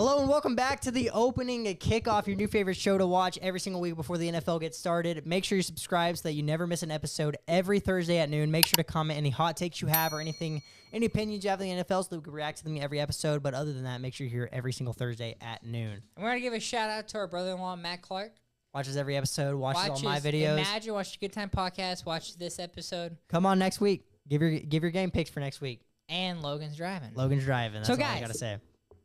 Hello and welcome back to the opening Kickoff, your new favorite show to watch every single week before the NFL gets started. Make sure you subscribe so that you never miss an episode every Thursday at noon. Make sure to comment any hot takes you have or anything, any opinions you have in the NFL so that we can react to them every episode. But other than that, make sure you're here every single Thursday at noon. I'm going to give a shout out to our brother-in-law, Matt Clark. Watches every episode, watches all my videos. Imagine, watch the Good Time Podcast, watch this episode. Come on next week. Give your game picks for next week. And Logan's driving. Logan's driving. That's so all guys, I got to say.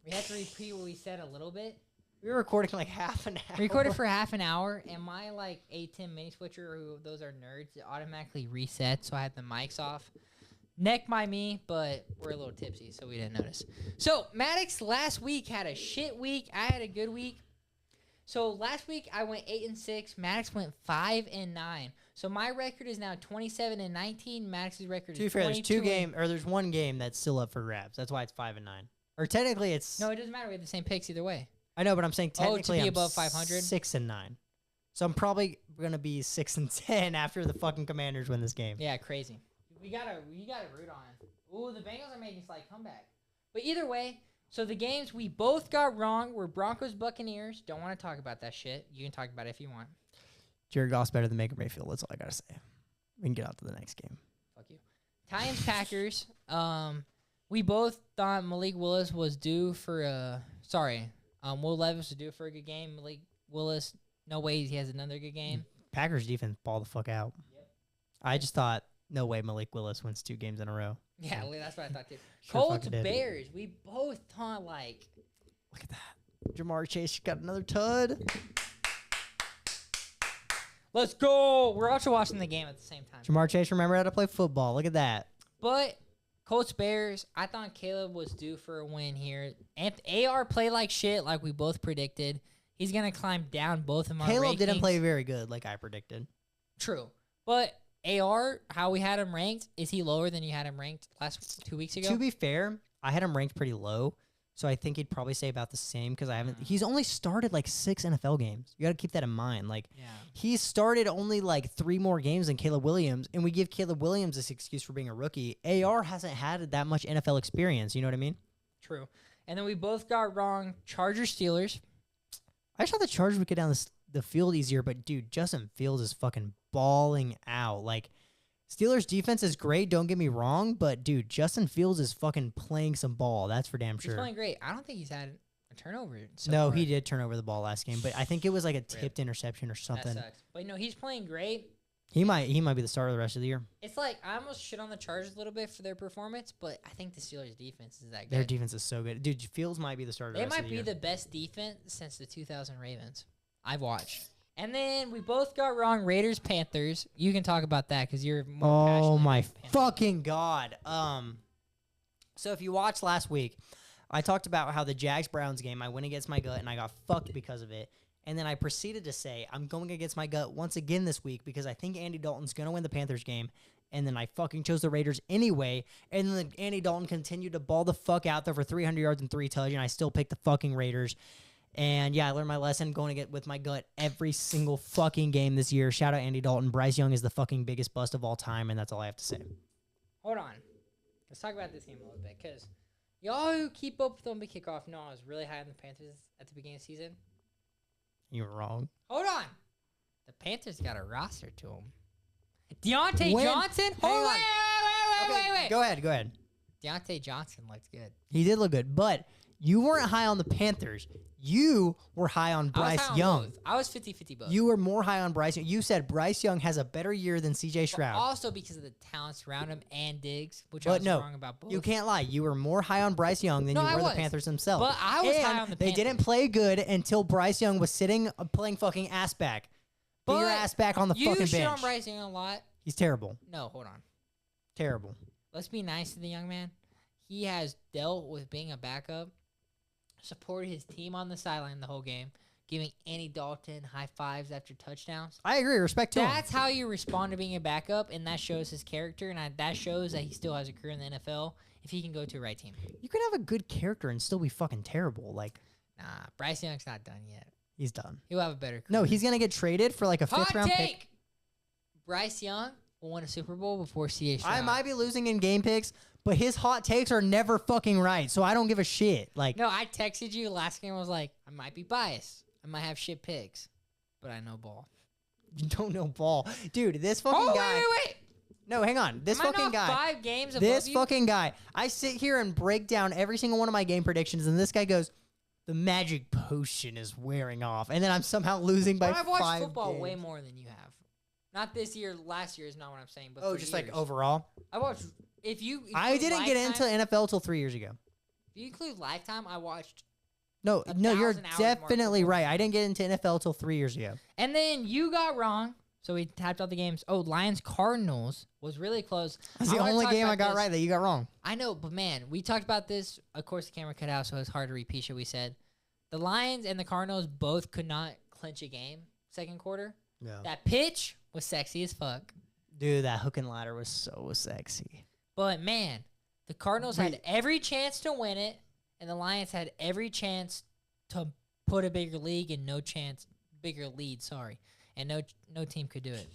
We had to repeat what we said a little bit. We were recording like half an hour. We recorded for half an hour, and my 8-10 mini switcher, those are nerds, it automatically reset, so I had the mics off. Neck by me, but we're a little tipsy, so we didn't notice. So Maddox last week had a shit week. I had a good week. So last week I went 8-6. Maddox went 5-9. So my record is now 27-19. Maddox's record is 22. There's one game that's still up for grabs. That's why it's 5-9. Or technically it's no, it doesn't matter. We have the same picks either way. I know, but I'm saying technically to be I'm above 500, 6-9. So I'm probably gonna be 6-10 after the fucking Commanders win this game. Yeah, crazy. We gotta root on it. Ooh, the Bengals are making a slight comeback. But either way, so the games we both got wrong were Broncos Buccaneers. Don't want to talk about that shit. You can talk about it if you want. Jared Goff's better than Baker Mayfield. That's all I gotta say. We can get out to the next game. Fuck you. Titans Packers. We both thought Malik Willis was due for Will Levis was due for a good game. Malik Willis, no way he has another good game. Packers defense ball the fuck out. Yep. I just thought, no way Malik Willis wins 2 games in a row. Yeah, that's what I thought too. Sure Colts Bears. We both thought look at that. Jamar Chase got another tud. Let's go. We're also watching the game at the same time. Jamar Chase remember how to play football. Look at that. But Colts Bears, I thought Caleb was due for a win here. And AR played like shit, like we both predicted. He's gonna climb down both of my Caleb rankings. didn't play very good, like I predicted. True, but AR, how we had him ranked, is he lower than you had him ranked 2 weeks ago? To be fair, I had him ranked pretty low, so I think he'd probably say about the same because he's only started 6 NFL games. You got to keep that in mind. He started only 3 more games than Caleb Williams, and we give Caleb Williams this excuse for being a rookie. AR hasn't had that much NFL experience. You know what I mean? True. And then we both got wrong. Chargers Steelers. I just thought the Chargers would get down the field easier, but dude, Justin Fields is fucking balling out. Steelers defense is great, don't get me wrong, but dude, Justin Fields is fucking playing some ball. That's for damn sure. He's playing great. I don't think he's had a turnover so No, far. he did turn over the ball last game, but I think it was a tipped interception or something. That sucks. But no, he's playing great. He might be the starter the rest of the year. It's I almost shit on the Chargers a little bit for their performance, but I think the Steelers' defense is that good. Their defense is so good. Dude, Fields might be the starter the rest of the year. They might be the best defense since the 2000 Ravens I've watched. And then we both got wrong Raiders Panthers. You can talk about that because you're more passionate. Oh my fucking God. So if you watched last week, I talked about how the Jags Browns game, I went against my gut and I got fucked because of it. And then I proceeded to say I'm going against my gut once again this week because I think Andy Dalton's going to win the Panthers game. And then I fucking chose the Raiders anyway. And then Andy Dalton continued to ball the fuck out there for 300 yards and 3 touchdowns. And I still picked the fucking Raiders. And yeah, I learned my lesson going to get with my gut every single fucking game this year. Shout out Andy Dalton. Bryce Young is the fucking biggest bust of all time. And that's all I have to say. Hold on. Let's talk about this game a little bit. Because y'all who keep up with the Kickoff know I was really high on the Panthers at the beginning of the season. You were wrong. Hold on. The Panthers got a roster to them. Deontay Johnson? Hold on. Wait. Go ahead. Deontay Johnson looks good. He did look good, but you weren't high on the Panthers. You were high on Bryce Young. I was 50-50 both. You were more high on Bryce Young. You said Bryce Young has a better year than C.J. Stroud. But also because of the talents around him and Diggs, which I was wrong about both. You can't lie. You were more high on Bryce Young than you were the Panthers themselves. But I was high on the Panthers. They didn't play good until Bryce Young was sitting playing fucking ass back. Put your ass back on the fucking bench. You shit on Bryce Young a lot. He's terrible. No, hold on. Terrible. Let's be nice to the young man. He has dealt with being a backup, supported his team on the sideline the whole game, giving Andy Dalton high fives after touchdowns. I agree. Respect to him. That's how you respond to being a backup, and that shows his character, and that shows that he still has a career in the NFL if he can go to a right team. You can have a good character and still be fucking terrible. Nah, Bryce Young's not done yet. He's done. He'll have a better career. No, he's going to get traded for a 5th-round pick. Bryce Young will win a Super Bowl before C.J. Stroud. I might be losing in game picks, but his hot takes are never fucking right. So I don't give a shit. Like, No, I texted you last game. I was like, I might be biased. I might have shit picks, but I know ball. you don't know ball, dude. This fucking guy. Wait. No, hang on. This Am I fucking not guy. 5 games above This you? fucking guy. I sit here and break down every single one of my game predictions, and this guy goes, "The magic potion is wearing off," and then I'm somehow losing by But I've watched 5 football games. way more than you have. Not this year. Last year is not what I'm saying. But Oh, for just years. like overall. I watched. If you I include didn't get into Lifetime- NFL till 3 years ago. If you include Lifetime, I watched. No, you're 1,000 hours more definitely football. right. I didn't get into NFL till 3 years ago. And then you got wrong. So we tapped out the games. Oh, Lions Cardinals was really close. That's the wanna only talk game I about got this. right that you got wrong. I know, but man, we talked about this. Of course, the camera cut out, so it's hard to repeat what we said. The Lions and the Cardinals both could not clinch a game second quarter. No. That pitch was sexy as fuck. Dude, that hook and ladder was so sexy. But man, the Cardinals had every chance to win it, and the Lions had every chance to put a bigger lead and bigger lead. Sorry, and no team could do it.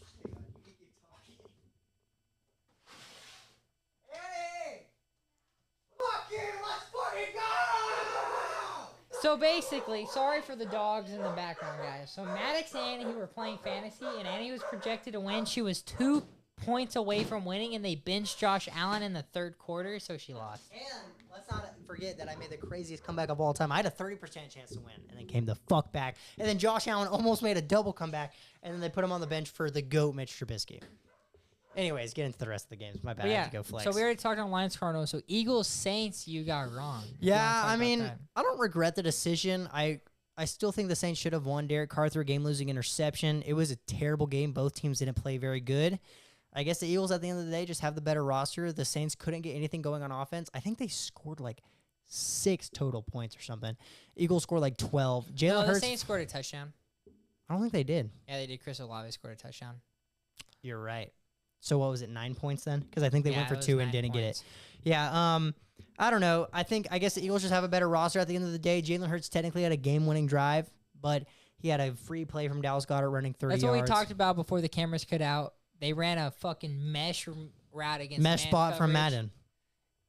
So basically, sorry for the dogs in the background, guys. So Maddox and Annie were playing fantasy, and Annie was projected to win. She was 2 points away from winning, and they benched Josh Allen in the third quarter, so she lost. And let's not forget that I made the craziest comeback of all time. I had a 30% chance to win, and then came the fuck back. And then Josh Allen almost made a double comeback, and then they put him on the bench for the GOAT, Mitch Trubisky. Anyways, get into the rest of the games. My bad, But I yeah, have to go flex. so we already talked on Lions Cardinals. So Eagles Saints, you got wrong. You wanna Yeah, talk I about mean, that? I don't regret the decision. I still think the Saints should have won. Derek Carr threw a game-losing interception. It was a terrible game. Both teams didn't play very good. I guess the Eagles, at the end of the day, just have the better roster. The Saints couldn't get anything going on offense. I think they scored like 6 total points or something. Eagles scored like 12. No, Jalen the Hurts. Saints scored a touchdown. I don't think they did. Yeah, they did. Chris Olave scored a touchdown. You're right. So what was it, 9 points then? Because I think they Yeah, went for it was 2 and 9 didn't get it. points. Yeah, I don't know. I guess the Eagles just have a better roster at the end of the day. Jalen Hurts technically had a game-winning drive, but he had a free play from Dallas Goedert running 30 That's yards. what we talked about before the cameras cut out. They ran a fucking mesh route against Mesh man spot from coverage. Madden.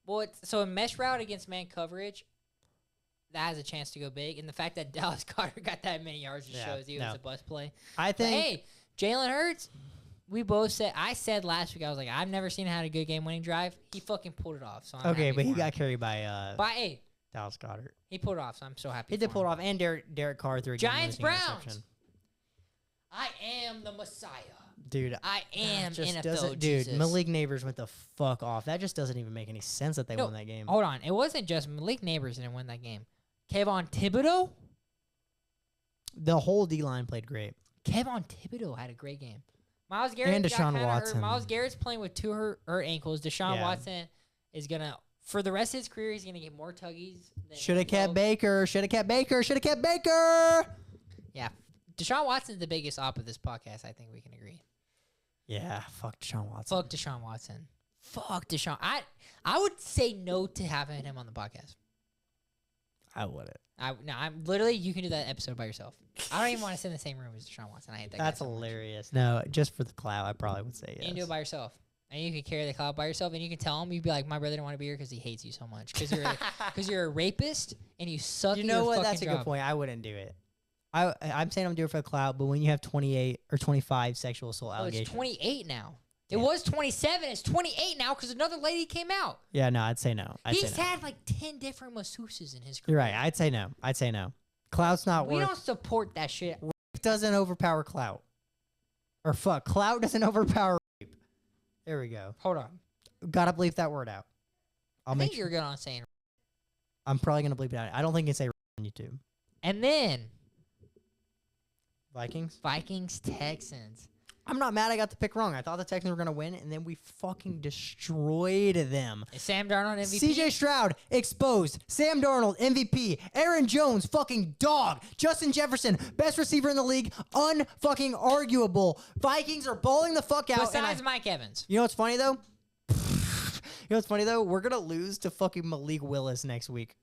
Well, so a mesh route against man coverage, that has a chance to go big. And the fact that Dallas Goedert got that many yards just Yeah, shows you it no. was a bust play. I But think hey, Jalen Hurts, we both said, I said last week, I was like, I've never seen him had a good game-winning drive. He fucking pulled it off. So I'm okay, happy but he for got him. carried by But hey, Dallas Goedert. he pulled it off, so I'm so happy He for did pull him. it off, and Derek Carr threw a Giants, game-losing Browns. interception. I am the Messiah. Dude, I am just NFL doesn't, Jesus. dude. Malik Neighbors went the fuck off. That just doesn't even make any sense that they No, won that game. Hold on. It wasn't just Malik Neighbors didn't win that game. Kevon Thibodeau? The whole D line played great. Kevon Thibodeau had a great game. Miles Garrett And got Deshaun kinda hurt. Watson. Miles Garrett's playing with 2 hurt ankles. Deshaun Yeah. Watson is going to, for the rest of his career, he's going to get more tuggies. Should have kept Baker. Should have kept Baker. Should have kept Baker. Yeah. Deshaun Watson's the biggest op of this podcast. I think we can agree. Yeah, fuck Deshaun Watson. Fuck Deshaun Watson. Fuck Deshaun. I would say no to having him on the podcast. I wouldn't. I'm literally, you can do that episode by yourself. I don't even want to sit in the same room as Deshaun Watson. I hate that guy That's so much. hilarious. No, just for the clout, I probably would say yes. You can do it by yourself. And you can carry the cloud by yourself, and you can tell him, you'd be like, my brother didn't want to be here because he hates you so much. Because you're a rapist, and you suck You at know your what? fucking That's a job. good point. I wouldn't do it. I'm saying I'm doing it for the clout, but when you have 28 or 25 sexual assault Oh, allegations. it's 28 now. Yeah. It was 27. It's 28 now because another lady came out. Yeah, no, I'd say no. He's had like 10 different masseuses in his career. You're right. I'd say no. I'd say no. Clout's not We worth. don't support that shit. Rape doesn't overpower clout. Or fuck, clout doesn't overpower rape. There we go. Hold on. Gotta bleep that word out. I think you're good on saying. I'm probably gonna bleep it out. I don't think you can say rape on YouTube. And then Vikings. Vikings, Texans. I'm not mad I got the pick wrong. I thought the Texans were going to win, and then we fucking destroyed them. Is Sam Darnold MVP? CJ Stroud, exposed. Sam Darnold, MVP. Aaron Jones, fucking dog. Justin Jefferson, best receiver in the league. Unfucking arguable. Vikings are balling the fuck out. Besides Mike Evans. You know what's funny, though? We're going to lose to fucking Malik Willis next week.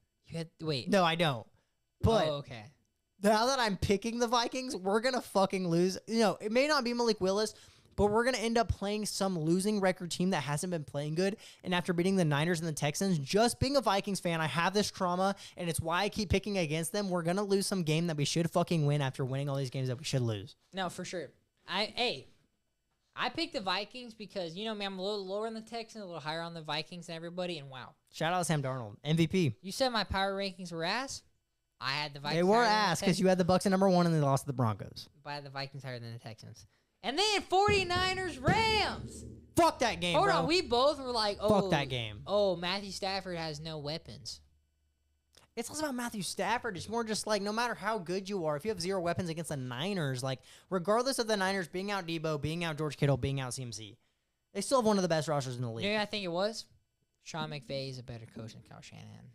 Wait. No, I don't. But Oh, okay. now that I'm picking the Vikings, we're going to fucking lose. You know, it may not be Malik Willis, but we're going to end up playing some losing record team that hasn't been playing good. And after beating the Niners and the Texans, just being a Vikings fan, I have this trauma, and it's why I keep picking against them. We're going to lose some game that we should fucking win after winning all these games that we should lose. No, for sure. I picked the Vikings because, you know me, I'm a little lower on the Texans, a little higher on the Vikings than everybody, and wow. Shout out to Sam Darnold, MVP. You said my power rankings were ass? I had the Vikings. They were higher than the ass because Texans. you had the Bucs at number 1 and they lost to the Broncos. But I had the Vikings higher than the Texans. And then 49ers Rams. Fuck that game, Hold bro. on, we both were like, oh. Fuck that game. Oh, Matthew Stafford has no weapons. It's less about Matthew Stafford. It's more just like no matter how good you are, if you have 0 weapons against the Niners, like regardless of the Niners being out Debo, being out George Kittle, being out CMC, they still have one of the best rosters in the league. You know what I think it was? Sean McVay is a better coach than Kyle Shanahan.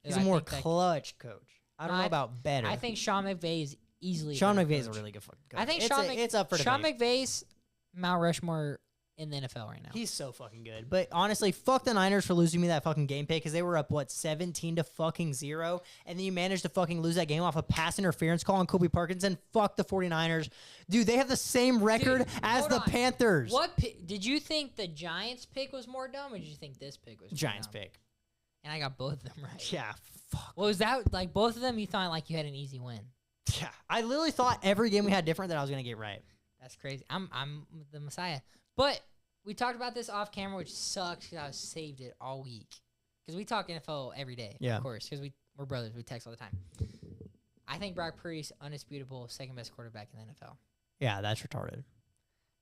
He's a more clutch coach. I don't know about better. I think Sean McVay is easily Sean a better McVay is a coach. really good fucking coach. I think it's up for Sean debate. McVay's Mount Rushmore in the NFL right now. He's so fucking good. But honestly, fuck the Niners for losing me that fucking game pick because they were up, 17 to fucking 0. And then you managed to fucking lose that game off a pass interference call on Kobe Parkinson. Fuck the 49ers. Dude, they have the same record as the Panthers. What did you think the Giants pick was more dumb, or did you think this pick was more Giants dumb? pick. And I got both of them right. Yeah, fuck. Well, was that like both of them you thought like you had an easy win? Yeah, I literally thought every game we had different that I was going to get right. That's crazy. I'm the Messiah. But we talked about this off camera, which sucks because I saved it all week. Because we talk NFL every day, Yeah. of course, because we're brothers. We text all the time. I think Brock Purdy's undisputable second best quarterback in the NFL. Yeah, that's retarded.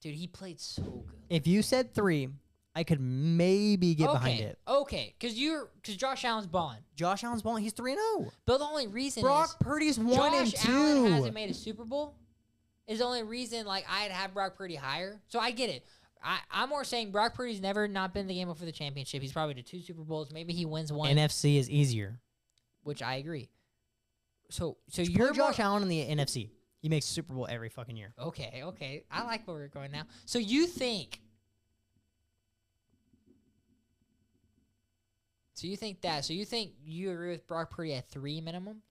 Dude, he played so good. If you said 3, I could maybe get behind it. Okay, because Josh Allen's balling. Josh Allen's balling. He's 3-0. But the only reason Brock Purdy's 1 and 2. Josh Allen hasn't made a Super Bowl is the only reason like I'd have Brock Purdy higher. So I get it. I'm more saying Brock Purdy's never not been in the game for the championship. He's probably to 2 Super Bowls. Maybe he wins 1. NFC is easier. Which I agree. So Just you're put Josh Allen in the NFC. He makes Super Bowl every fucking year. Okay. I like where we're going now. So you think that. So you think you agree with Brock Purdy at 3 minimum?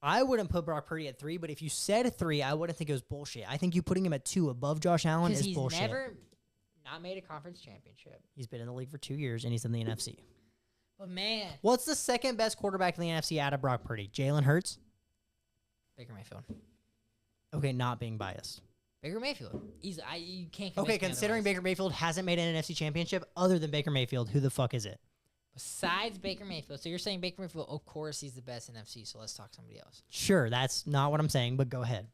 I wouldn't put Brock Purdy at 3, but if you said 3, I wouldn't think it was bullshit. I think you putting him at 2 above Josh Allen is bullshit. He's never not made a conference championship. He's been in the league for 2 years, and he's in the NFC. But man, What's the second best quarterback in the NFC out of Brock Purdy? Jalen Hurts? Baker Mayfield. Okay, not being biased. Baker Mayfield. You can't. Okay, considering Baker Mayfield hasn't made an NFC championship other than Baker Mayfield, who the fuck is it? Besides Baker Mayfield, so you're saying Baker Mayfield? Of course, he's the best NFC. So let's talk somebody else. Sure, that's not what I'm saying, but go ahead.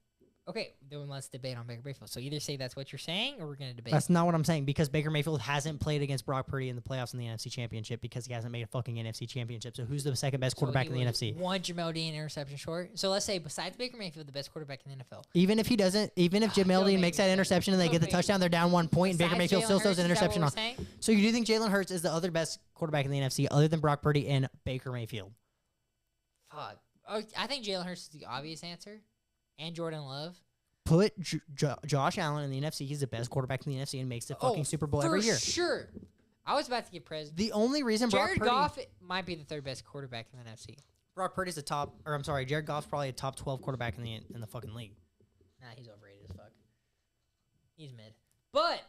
Okay, then let's debate on Baker Mayfield. So either say that's what you're saying, or we're gonna debate. That's not what I'm saying because Baker Mayfield hasn't played against Brock Purdy in the playoffs in the NFC Championship because he hasn't made a fucking NFC Championship. So who's the second best quarterback in the NFC? One Jamel Dean interception short. So let's say besides Baker Mayfield, the best quarterback in the NFL. Even if he doesn't, even if Jamel Dean makes that interception and they get the touchdown, they're down 1 point, and Baker Mayfield still throws an interception on. So you do think Jalen Hurts is the other best quarterback in the NFC other than Brock Purdy and Baker Mayfield? Fuck. Oh, I think Jalen Hurts is the obvious answer, and Jordan Love. Put Josh Allen in the NFC. He's the best quarterback in the NFC and makes the fucking Super Bowl every year. Sure. I was about to get president. The only reason Jared Goff might be the third best quarterback in the NFC. Brock Purdy's Jared Goff's probably a top 12 quarterback in the fucking league. Nah, he's overrated as fuck. He's mid. But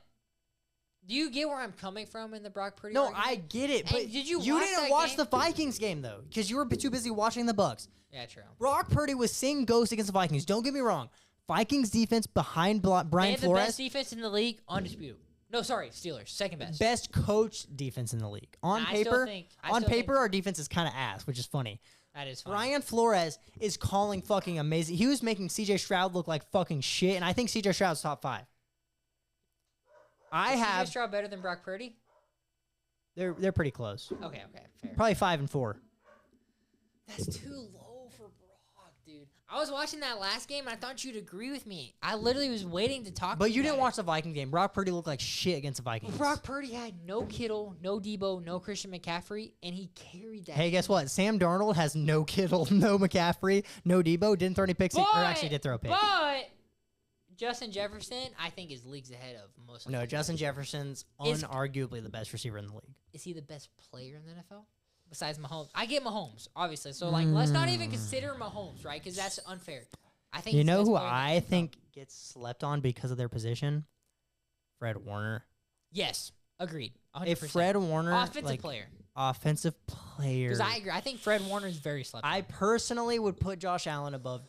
do you get where I'm coming from in the Brock Purdy argument? I get it, but did you didn't watch the Vikings game though because you were too busy watching the Bucs. Yeah, true. Brock Purdy was seeing ghosts against the Vikings. Don't get me wrong. Vikings defense behind Brian Flores. They have the Flores. best defense in the league, undisputed. No, sorry, Steelers, second best. Best coach defense in the league. On paper, our defense is kind of ass, which is funny. That is funny. Brian Flores is calling fucking amazing. He was making CJ Stroud look like fucking shit, and I think CJ Stroud's top 5. Is CJ Stroud better than Brock Purdy? They're pretty close. Okay, fair. Probably 5 and 4. That's too low for Brock, dude. I was watching that last game, and I thought you'd agree with me. I literally was waiting to talk. But you didn't watch the Viking game. Brock Purdy looked like shit against the Vikings. Brock Purdy had no Kittle, no Debo, no Christian McCaffrey, and he carried that. Hey, guess what? Sam Darnold has no Kittle, no McCaffrey, no Debo. Didn't throw any picks. Or actually did throw a pick. But Justin Jefferson, I think, is leagues ahead of most of them. No, Justin Jefferson's unarguably the best receiver in the league. Is he the best player in the NFL? Besides Mahomes. I get Mahomes, obviously. So, let's not even consider Mahomes, right? Because that's unfair. I think you know who I think gets slept on because of their position, Fred Warner. Yes, agreed. 100%. If Fred Warner, offensive player, because I agree. I think Fred Warner is very slept on. I personally would put Josh Allen above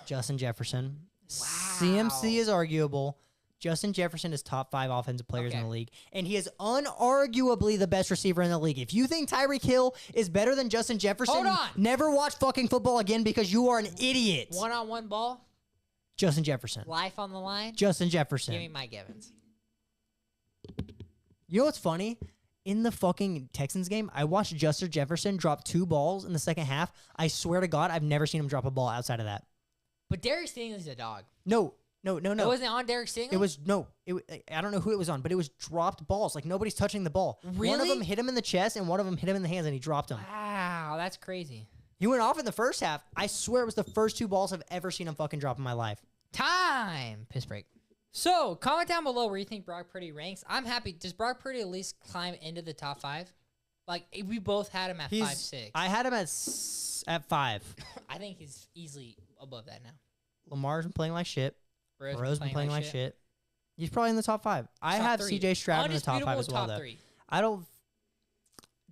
Justin Jefferson. Wow. CMC is arguable. Justin Jefferson is top 5 offensive players in the league, and he is unarguably the best receiver in the league. If you think Tyreek Hill is better than Justin Jefferson, Hold on. never watch fucking football again because you are an idiot. One-on-one ball, Justin Jefferson. life on the line. Justin Jefferson. Give me Mike Evans. You know what's funny? In the fucking Texans game, I watched Justin Jefferson drop 2 balls in the second half. I swear to God, I've never seen him drop a ball outside of that. But Derek Stingley's a dog. No. It wasn't on Derek Stingley? It was, no. I don't know who it was on, but it was dropped balls. Like, nobody's touching the ball. Really? One of them hit him in the chest, and one of them hit him in the hands, and he dropped him. Wow, that's crazy. He went off in the first half. I swear it was the first 2 balls I've ever seen him fucking drop in my life. Time. Piss break. So, comment down below where you think Brock Purdy ranks. I'm happy. Does Brock Purdy at least climb into the top 5? Like, we both had him at 5-6. I had him at 5. I think he's easily above that now. Lamar's been playing like shit. Burrow's been playing like shit. He's probably in the top 5. I have CJ Stroud in the top 5 as well, though. 3. I don't...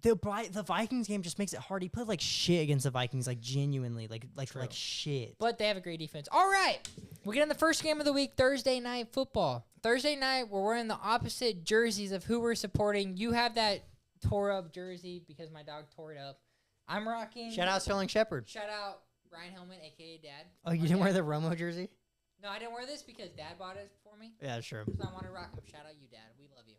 The Vikings game just makes it hard. He played like shit against the Vikings, like genuinely, like shit. But they have a great defense. All right, we get in the first game of the week, Thursday night football. Thursday night, we're wearing the opposite jerseys of who we're supporting. You have that tore up jersey because my dog tore it up. I'm rocking. Shout out Sterling Shepard. Shout out Ryan Hellman, aka Dad. Oh, you didn't wear the Romo jersey? No, I didn't wear this because Dad bought it for me. Yeah, sure. So I want to rock him. Shout out you, Dad. We love you.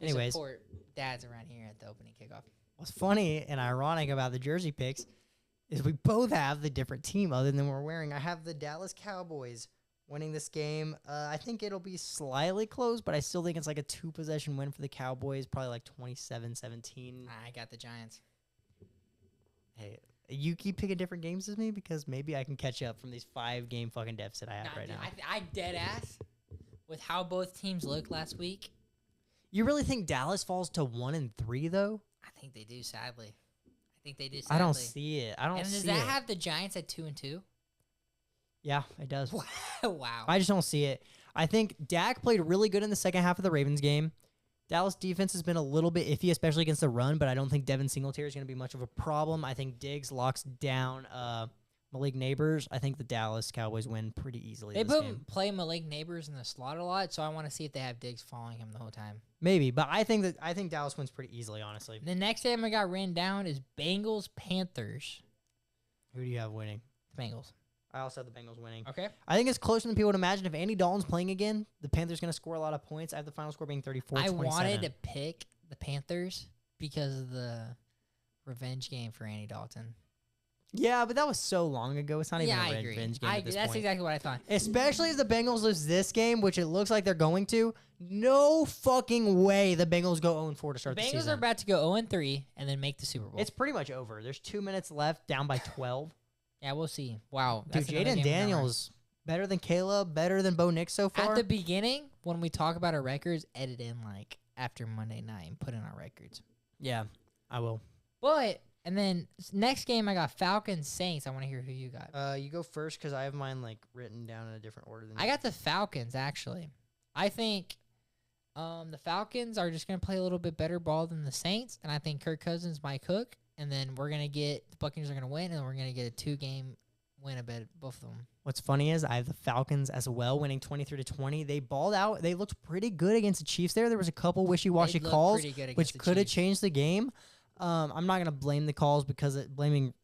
We Anyways, support dads around here at the opening kickoff. What's funny and ironic about the jersey picks is we both have the different team other than we're wearing. I have the Dallas Cowboys winning this game. I think it'll be slightly close, but I still think it's like a 2-possession win for the Cowboys, probably like 27-17. I got the Giants. Hey, you keep picking different games as me because maybe I can catch up from these 5-game fucking deficit I have right now. I dead ass with how both teams looked last week. You really think Dallas falls to 1-3 though? I think they do. Sadly, I think they do. I don't see it. And does that have the Giants at 2-2? Yeah, it does. Wow. I just don't see it. I think Dak played really good in the second half of the Ravens game. Dallas defense has been a little bit iffy, especially against the run, but I don't think Devin Singletary is going to be much of a problem. I think Diggs locks down Malik Neighbors. I think the Dallas Cowboys win pretty easily. They play Malik Neighbors in the slot a lot, so I want to see if they have Diggs following him the whole time. Maybe, but I think Dallas wins pretty easily, honestly. The next game I got written down is Bengals-Panthers. Who do you have winning? The Bengals. I also have the Bengals winning. Okay. I think it's closer than people would imagine. If Andy Dalton's playing again, the Panthers going to score a lot of points. I have the final score being 34-27. I wanted to pick the Panthers because of the revenge game for Andy Dalton. Yeah, but that was so long ago. It's not even a revenge game at this That's point. exactly what I thought. Especially if the Bengals lose this game, which it looks like they're going to. No fucking way the Bengals go 0-4 to start the season. Bengals are about to go 0-3 and then make the Super Bowl. It's pretty much over. There's 2 minutes left, down by 12. Yeah, we'll see. Wow. Dude, Jaden Daniels, better than Caleb, better than Bo Nix so far. At the beginning, when we talk about our records, edit in like after Monday night and put in our records. Yeah, I will. But, and then next game, I got Falcons Saints. I want to hear who you got. You go first because I have mine like written down in a different order than I got the Falcons, actually. I think the Falcons are just going to play a little bit better ball than the Saints, and I think Kirk Cousins might cook. And then we're going to get, the Buccaneers are going to win, and we're going to get a 2-game win, I bet, both of them. What's funny is I have the Falcons as well, winning 23-20. They balled out. They looked pretty good against the Chiefs there. There was a couple wishy-washy calls, which could have changed the game. I'm not going to blame the calls because blaming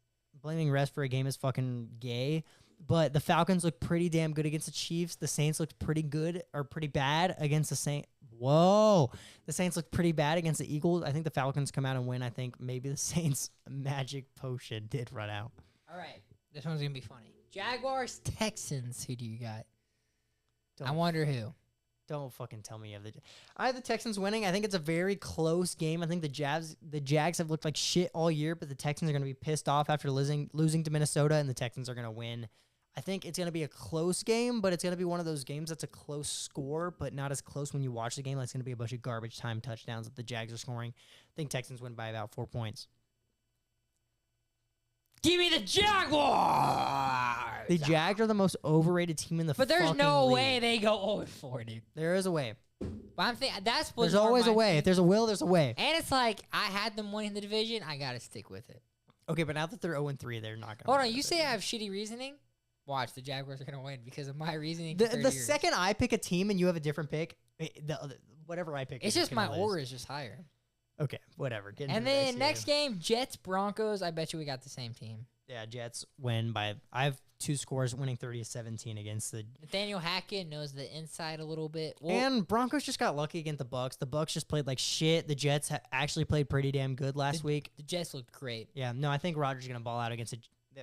refs for a game is fucking gay. But the Falcons looked pretty damn good against the Chiefs. The Saints looked pretty good or pretty bad against the Saints. Whoa. The Saints looked pretty bad against the Eagles. I think the Falcons come out and win. I think maybe the Saints' magic potion did run out. All right. This one's going to be funny. Jaguars, Texans. Who do you got? I wonder who. Don't fucking tell me you have I have the Texans winning. I think it's a very close game. I think the Jags have looked like shit all year, but the Texans are going to be pissed off after losing to Minnesota, and the Texans are going to win. I think it's going to be a close game, but it's going to be one of those games that's a close score, but not as close when you watch the game. Like it's going to be a bunch of garbage time touchdowns that the Jags are scoring. I think Texans win by about 4 points. Give me the Jaguars! The Jags are the most overrated team in the But there's fucking no league. way they go 0-4, dude. There is a way. But I'm thinking that's There's always a way. If there's a will, there's a way. And it's like I had them winning the division. I gotta stick with it. Okay, but now that they're 0-3, they're not gonna. Hold win on, the you say I division. have shitty reasoning? Watch, the Jaguars are gonna win because of my reasoning. The second I pick a team and you have a different pick, whatever I pick, it's you're just gonna my lose. aura is just higher. Okay, whatever. Get into And the then next game, Jets Broncos. I bet you we got the same team. Yeah, Jets win by. I have 2 scores, winning 30-17 against the. Nathaniel Hackett knows the inside a little bit. Well, And Broncos just got lucky against the Bucks. The Bucks just played like shit. The Jets actually played pretty damn good last week. the Jets looked great. Yeah, no, I think Rodgers is gonna ball out against. I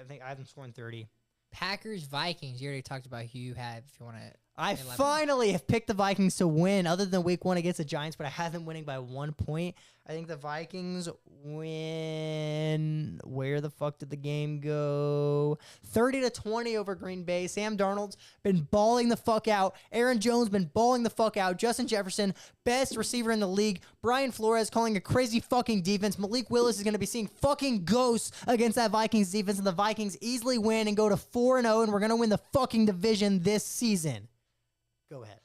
think I have them scoring 30. Packers Vikings. You already talked about who you have. If you want to, I 11. finally have picked the Vikings to win, other than week 1 against the Giants, but I have them winning by 1 point. I think the Vikings win. Where the fuck did the game go? 30-20 over Green Bay. Sam Darnold's been balling the fuck out. Aaron Jones been balling the fuck out. Justin Jefferson, best receiver in the league. Brian Flores calling a crazy fucking defense. Malik Willis is going to be seeing fucking ghosts against that Vikings defense, and the Vikings easily win and go to 4-0, and we're going to win the fucking division this season. Go ahead.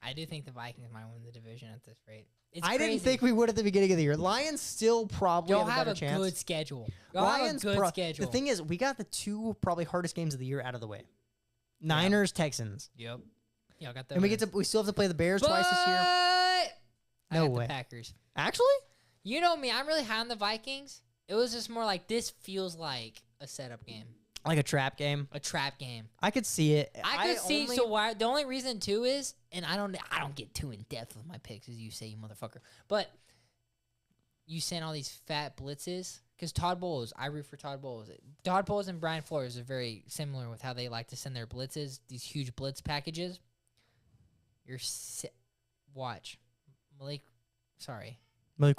I do think the Vikings might win the division at this rate. I didn't think we would at the beginning of the year. Lions still probably Y'all have a better chance. good schedule. Y'all have a good schedule. The thing is, we got the 2 probably hardest games of the year out of the way. Niners, Texans. Yep. Y'all got that. And we still have to play the Bears twice this year. No way. The Packers. Actually? You know me. I'm really high on the Vikings. It was just more like this feels like a setup game. Like a trap game. A trap game. I could see it. I could see. So why? The only reason too is, and I don't get too in depth with my picks, as you say, you motherfucker. But you send all these fat blitzes because Todd Bowles. I root for Todd Bowles. Todd Bowles and Brian Flores are very similar with how they like to send their blitzes. These huge blitz packages. Watch, Malik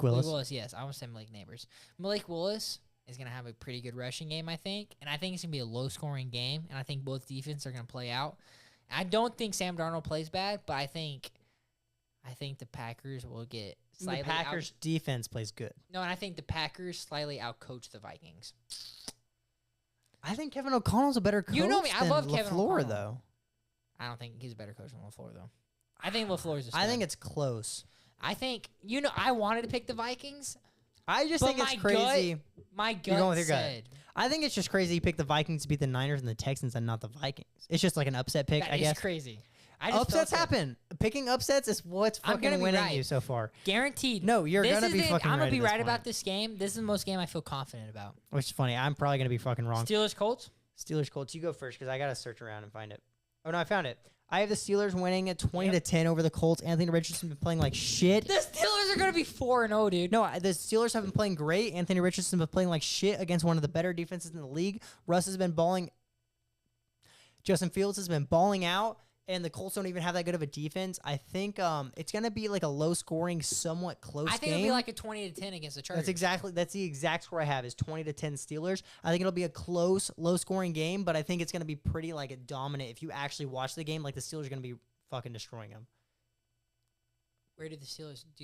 Willis. Yes, I want to say Malik Neighbors. Malik Willis is going to have a pretty good rushing game, I think. And I think it's going to be a low-scoring game. And I think both defenses are going to play out. I don't think Sam Darnold plays bad, but I think the Packers will get slightly The Packers defense plays good. No, and I think the Packers slightly outcoach the Vikings. I think Kevin O'Connell's a better coach I love Kevin LaFleur, O'Connell. though. I don't think he's a better coach than LaFleur, though. I think LaFleur's a stud. I think it's close. I think, I wanted to pick the Vikings. I just But think it's crazy. My You're going gut with your gut. said I think it's just crazy you pick the Vikings to beat the Niners and the Texans and not the Vikings. It's just like an upset pick, that I is guess. crazy. I just Upsets felt happen. Picking upsets is what's I'm gonna fucking be winning right. you so far. Guaranteed. No, you're This gonna is be fucking I'm right gonna be at this right about point. this game. This is the most game I feel confident about. Which is funny. I'm probably gonna be fucking wrong. Steelers Colts. Steelers Colts. You go first because I gotta search around and find it. Oh no, I found it. I have the Steelers winning at 20-10 over the Colts. Anthony Richardson been playing like shit. The Steelers are gonna be 4-0, dude. No, the Steelers have been playing great. Anthony Richardson been playing like shit against one of the better defenses in the league. Russ has been balling. Justin Fields has been balling out, and the Colts don't even have that good of a defense. I think it's gonna be like a low-scoring, somewhat close I think game. it'll be like a 20-10 against the Chargers. That's the exact score I have is 20-10 Steelers. I think it'll be a close, low-scoring game, but I think it's gonna be pretty like dominant. If you actually watch the game, like the Steelers are gonna be fucking destroying them. Where do you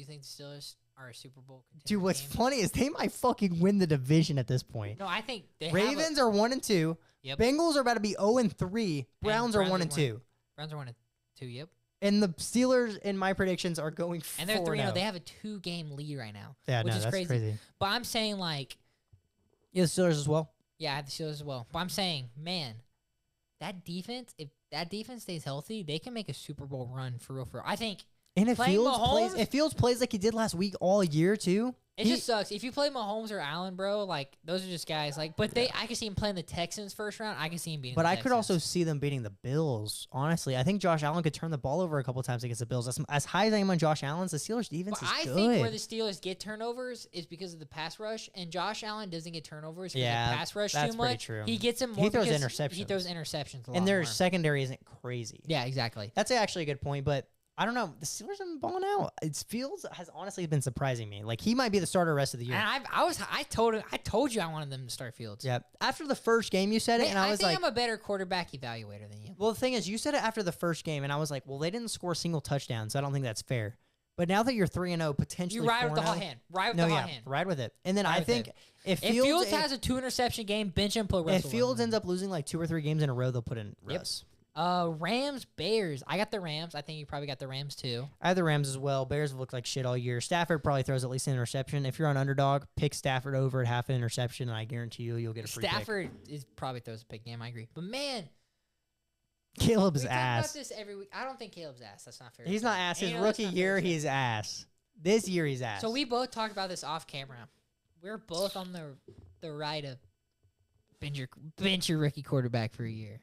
think the Steelers are a Super Bowl contender? Dude, what's team? funny is they might fucking win the division at this point. No, I think they Ravens are 1-2. Yep. Bengals are about to be 0-3. Browns are 1-2. Browns are 1-2. Yep. And the Steelers, in my predictions, are going 4-0. And they're 3-0. They have a 2-game lead right now. Yeah, which no, is that's crazy. But I'm saying like, Yeah, the Steelers as well. yeah, I have the Steelers as well. But I'm saying, man, that defense, if that defense stays healthy, they can make a Super Bowl run for real. I think And if playing Mahomes- Fields plays like he did last week all year too. it just sucks. If you play Mahomes or Allen, bro, like those are just guys. Like, but I can see him playing the Texans first round. I can see him beating. But the I Texans. could also see them beating the Bills. Honestly, I think Josh Allen could turn the ball over a couple times against the Bills. As high as I am on Josh Allen, the Steelers defense But is I good. think where the Steelers get turnovers is because of the pass rush, and Josh Allen doesn't get turnovers because Yeah, the pass rush that's too pretty much. true. He gets them more. He throws because interceptions. He throws interceptions a lot And their more. secondary isn't crazy. Yeah, exactly. That's actually a good point, but I don't know. The Steelers have been balling out. Fields has honestly been surprising me. Like he might be the starter the rest of the year. And I told you I wanted them to start Fields. Yeah. After the first game, you said it, and I was think like, I'm a better quarterback evaluator than you. well, the thing is, you said it after the first game, and I was like, well, they didn't score a single touchdown, so I don't think that's fair. But now that you're 3-0, potentially You ride with the 4-0, hot hand. Ride with no, the yeah, hot hand. ride with it. And then Ride I with think it. if If Fields, Fields has a 2-interception game, bench him, play if Russell. Fields ends up losing like 2 or 3 games in a row, they'll put in Yep. Russ. Rams, Bears. I got the Rams. I think you probably got the Rams too. I have the Rams as well. Bears have looked like shit all year. Stafford probably throws at least an interception. If you're on underdog, pick Stafford over at half an interception, and I guarantee you'll get a free Stafford is probably throws a big game. I agree. But man, pick. Caleb's we talk ass. about this every week. I don't think Caleb's ass. That's not fair. He's to not say. ass. And His you know that's rookie not fair year, to say. he's ass. This year, he's ass. So we both talked about this off camera. We're both on the right of bench your rookie quarterback for a year.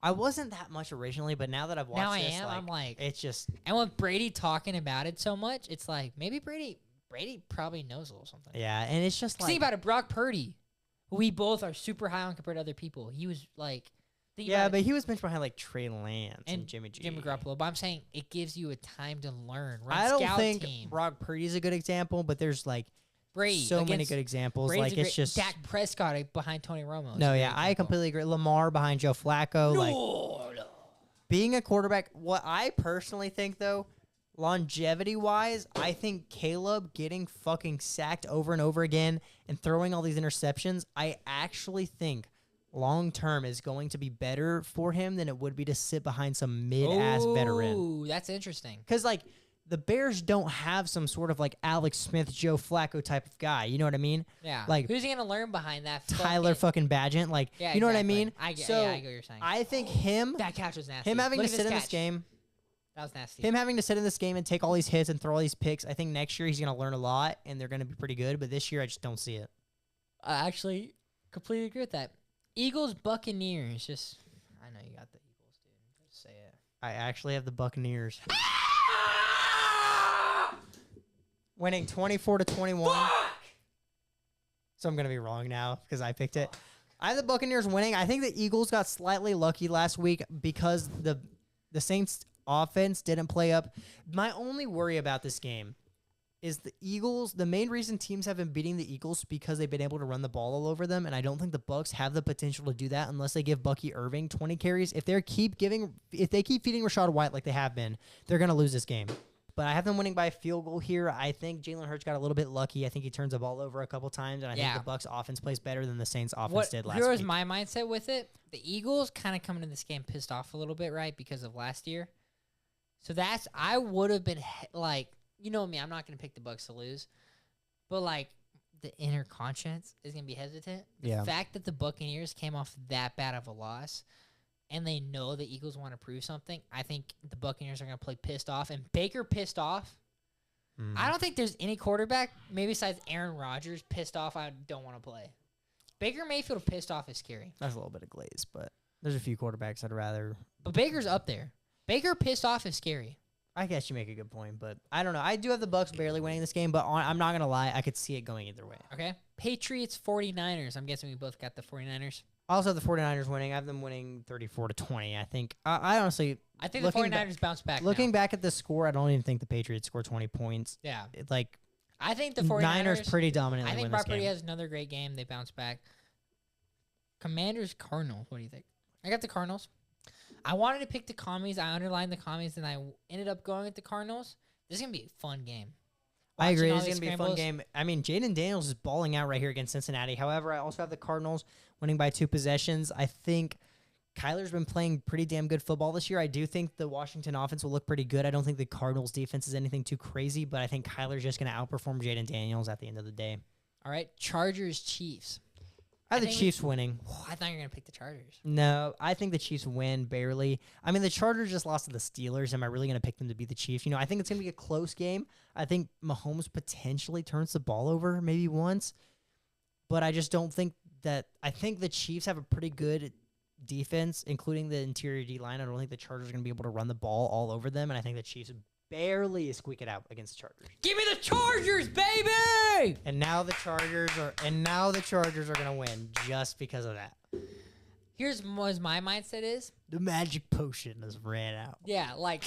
I wasn't that much originally, but now that I've watched Now I this, am. I'm like, it's just and with Brady talking about it so much, it's like maybe Brady probably knows a little something. yeah, and it's just like Think about it, Brock Purdy, who we both are super high on compared to other people. He was like, think yeah, about but it, he was benched behind like Trey Lance and and Jimmy G. Jimmy Garoppolo. But I'm saying it gives you a time to learn. Run I don't scout think team. Brock Purdy's a good example, but there's like Brady so many against- good examples. Brady's like a it's great- just Dak Prescott behind Tony Romo. is no, a yeah, great I example. completely agree. Lamar behind Joe Flacco, like No. being a quarterback. What I personally think though, longevity wise, I think Caleb getting fucking sacked over and over again and throwing all these interceptions, I actually think long term is going to be better for him than it would be to sit behind some mid ass veteran. Ooh, that's interesting. Because like the Bears don't have some sort of like Alex Smith, Joe Flacco type of guy. You know what I mean? Yeah. Like, who's he gonna learn behind that? Tyler fucking Badgett. Like, Yeah, you know what I exactly. mean? I get, so yeah, I get what you're saying. I think him That catch was nasty. having Look to at sit in catch. this game, That was nasty. him having to sit in this game and take all these hits and throw all these picks, I think next year he's gonna learn a lot and they're gonna be pretty good. But this year I just don't see it. I actually completely agree with that. Eagles, Buccaneers. Just, I know you got the Eagles, dude. Just say it. I actually have the Buccaneers winning 24-21. So I'm gonna be wrong now because I picked it. I have the Buccaneers winning. I think the Eagles got slightly lucky last week because the Saints offense didn't play up. My only worry about this game is the Eagles. The main reason teams have been beating the Eagles is because they've been able to run the ball all over them, and I don't think the Bucs have the potential to do that unless they give Bucky Irving 20 carries. If they keep feeding Rashad White like they have been, they're gonna lose this game. But I have them winning by a field goal here. I think Jalen Hurts got a little bit lucky. I think he turns the ball over a couple times, and I think the Bucs offense plays better than the Saints offense did last week. Here was my mindset with it. The Eagles kind of coming into this game pissed off a little bit, right, because of last year. So I would have been like, you know me, I'm not going to pick the Bucs to lose. But like the inner conscience is going to be hesitant. The fact that the Buccaneers came off that bad of a loss and they know the Eagles want to prove something, I think the Buccaneers are going to play pissed off. And Baker pissed off. I don't think there's any quarterback, maybe besides Aaron Rodgers, pissed off I don't want to play. Baker Mayfield pissed off is scary. That's a little bit of glaze, but there's a few quarterbacks I'd rather. But Baker's up there. Baker pissed off is scary. I guess you make a good point, but I don't know. I do have the Bucs barely winning this game, but I'm not going to lie. I could see it going either way. Okay. Patriots, 49ers. I'm guessing we both got the 49ers. I also have the 49ers winning. I have them winning 34-20. I think. I honestly. I think the 49ers bounce back. Looking now. back at the score, I don't even think the Patriots scored 20 points. Yeah. Like, I think the 49ers. Niners pretty dominantly I think win Brock this game. Purdy has another great game. They bounce back. Commanders, Cardinals. What do you think? I got the Cardinals. I wanted to pick the commies. I underlined the commies, and I ended up going with the Cardinals. This is going to be a fun game. I agree. Watching It's all going to these be a fun scrambles. game. I mean, Jaden Daniels is balling out right here against Cincinnati. However, I also have the Cardinals winning by 2 possessions. I think Kyler's been playing pretty damn good football this year. I do think the Washington offense will look pretty good. I don't think the Cardinals defense is anything too crazy, but I think Kyler's just going to outperform Jaden Daniels at the end of the day. All right. Chargers, Chiefs. I have the think Chiefs winning. Oh, I thought you were going to pick the Chargers. No, I think the Chiefs win barely. I mean, the Chargers just lost to the Steelers. Am I really going to pick them to beat the Chiefs? You know, I think it's going to be a close game. I think Mahomes potentially turns the ball over maybe once, but I just don't think that. I think the Chiefs have a pretty good defense, including the interior D-line. I don't think the Chargers are going to be able to run the ball all over them, and I think the Chiefs barely squeak it out against the Chargers. Give me the Chargers, baby! And now the Chargers are going to win just because of that. Here's what my mindset is. The magic potion has ran out. Yeah, like,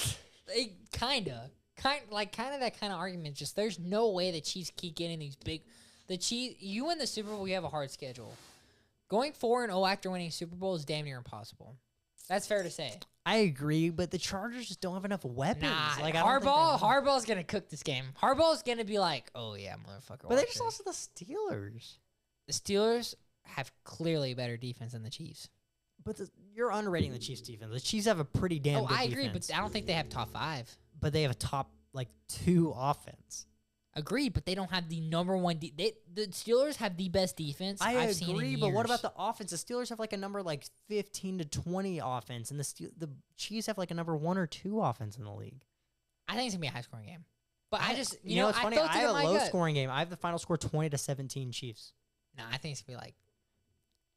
kind of that kind of argument. Just there's no way the Chiefs keep getting these big. The Chiefs, you win the Super Bowl, you have a hard schedule. Going 4-0 after winning Super Bowl is damn near impossible. That's fair to say. I agree, but the Chargers just don't have enough weapons. Nah, Like, I don't think they will. Harbaugh's gonna cook this game. Harbaugh's gonna be like, oh yeah, motherfucker. But they watch just this. lost to the Steelers. The Steelers have clearly better defense than the Chiefs. But you're underrating the Chiefs' defense. The Chiefs have a pretty damn good I agree, defense. but I don't think they have top 5. But they have a top, 2 offense. Agreed, but they don't have the number one. The Steelers have the best defense I I've seen in agree, years. but what about the offense? The Steelers have a number 15 to 20 offense, and the Chiefs have a number 1 or 2 offense in the league. I think it's gonna be a high scoring game. But I just, you know, it's funny. I felt it have in a my low gut. scoring game. I have the final score 20-17 Chiefs. No, I think it's gonna be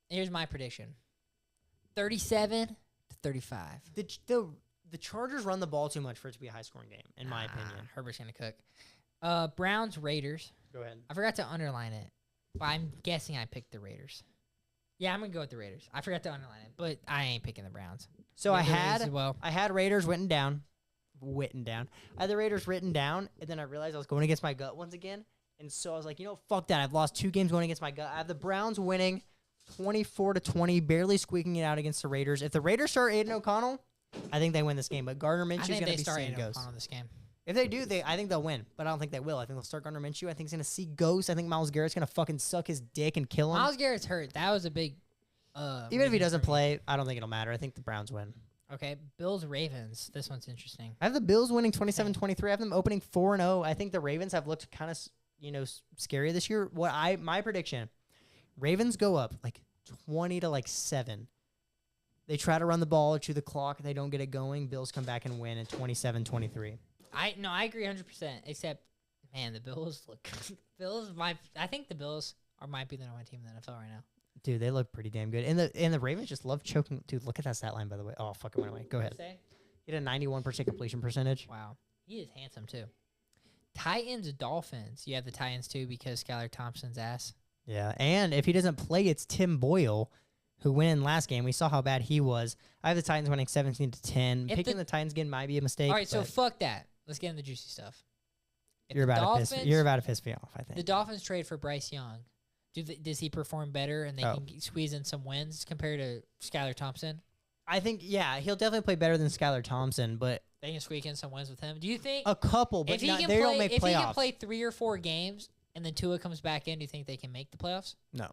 here's my prediction: 37-35. The Chargers run the ball too much for it to be a high scoring game, in my opinion. Herbert's gonna cook. Browns Raiders. Go ahead. I forgot to underline it, but I'm guessing I picked the Raiders. Yeah, I'm gonna go with the Raiders. I forgot to underline it, but I ain't picking the Browns. So I The Raiders as well. had Raiders written down. I had the Raiders written down, and then I realized I was going against my gut once again. And so I was like, fuck that. I've lost 2 games going against my gut. I have the Browns winning 24-20, barely squeaking it out against the Raiders. If the Raiders start Aiden O'Connell, I think they win this game. But Gardner I Minshew's think going they to be start seeing ghosts. on this game. If they do, I think they'll win. But I don't think they will. I think they'll start Gardner Minshew. I think he's going to see ghosts. I think Myles Garrett's going to fucking suck his dick and kill him. Myles Garrett's hurt. That was a big. Even if he reason doesn't for me. play, I don't think it'll matter. I think the Browns win. Okay, Bills Ravens. This one's interesting. I have the Bills winning 27-23. I have them opening 4-0. I think the Ravens have looked kind of, scary this year. My prediction, Ravens go up 20-7. They try to run the ball to the clock. They don't get it going. Bills come back and win at 27-23. I agree 100%. Except, man, the Bills look. I think the Bills might be the number 1 team in the NFL right now. Dude, they look pretty damn good. And the Ravens just love choking. Dude, look at that stat line, by the way. Oh, fuck, it went away. Go ahead. He had a 91% completion percentage. Wow. He is handsome, too. Titans, Dolphins. You have the Titans, too, because Skylar Thompson's ass. Yeah, and if he doesn't play, it's Tim Boyle, who went in last game. We saw how bad he was. I have the Titans winning 17-10. Picking the Titans again might be a mistake. All right, so fuck that. Let's get into the juicy stuff. You're about to piss me off, I think. The Dolphins trade for Bryce Young. Does he perform better and they can squeeze in some wins compared to Skylar Thompson? I think, yeah, he'll definitely play better than Skylar Thompson, but they can squeak in some wins with him. Do you think a couple, but they don't make playoffs? If he can play 3 or 4 games and then Tua comes back in, do you think they can make the playoffs? No.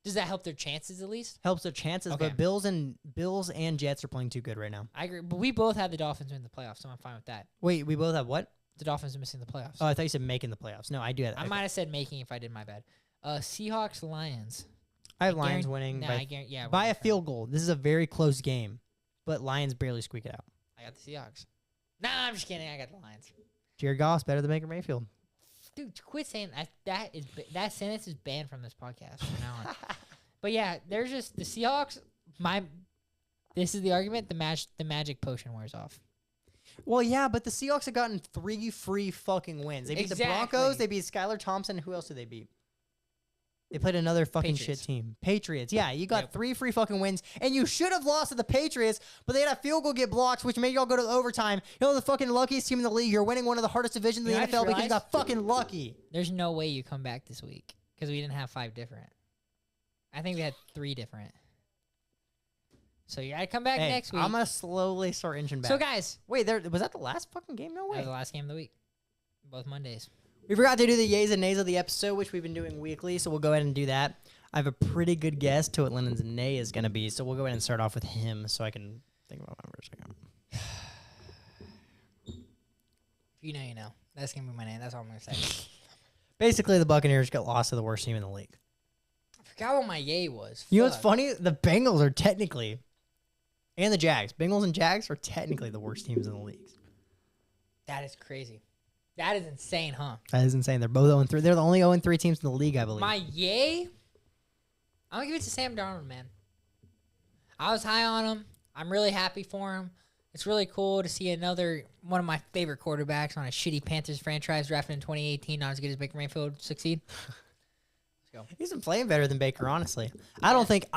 Does that help their chances at least? Helps their chances, Okay. but Bills and Jets are playing too good right now. I agree, but we both had the Dolphins win the playoffs, so I'm fine with that. Wait, we both have what? The Dolphins are missing the playoffs. Oh, I thought you said making the playoffs. No, I do have that. I might have said making if I did my bad. Seahawks, Lions. I have Lions winning by a field goal. This is a very close game, but Lions barely squeak it out. I got the Seahawks. Nah, I'm just kidding. I got the Lions. Jared Goff's better than Baker Mayfield. Dude, quit saying that. That sentence is banned from this podcast from now on. But yeah, there's just the Seahawks. This is the argument. The magic potion wears off. Well, yeah, but the Seahawks have gotten 3 free fucking wins. They beat the Broncos. They beat Skylar Thompson. Who else did they beat? They played another fucking shit team. Patriots. Yeah, you got 3 free fucking wins, and you should have lost to the Patriots, but they had a field goal get blocked, which made y'all go to overtime. The fucking luckiest team in the league. You're winning one of the hardest divisions in the NFL because you got fucking lucky. There's no way you come back this week because we didn't have 5 different. I think we had 3 different. So you gotta come back next week. I'm gonna slowly start inching back. So guys, wait, was that the last fucking game? No way. That was the last game of the week. Both Mondays. We forgot to do the yays and nays of the episode, which we've been doing weekly, so we'll go ahead and do that. I have a pretty good guess to what Lennon's nay is gonna be, so we'll go ahead and start off with him, so I can think about my first second. If you know, you know. That's gonna be my name. That's all I'm gonna say. Basically, the Buccaneers got lost to the worst team in the league. I forgot what my yay was. You know what's funny? The Bengals are technically, and the Jags. Bengals and Jags are technically the worst teams in the league. That is crazy. That is insane, huh? That is insane. They're both 0-3. They're the only 0-3 teams in the league, I believe. My yay? I'm going to give it to Sam Darnold, man. I was high on him. I'm really happy for him. It's really cool to see another one of my favorite quarterbacks on a shitty Panthers franchise drafted in 2018, not as good as Baker Mayfield, succeed. Let's go. He's been playing better than Baker, honestly. I don't think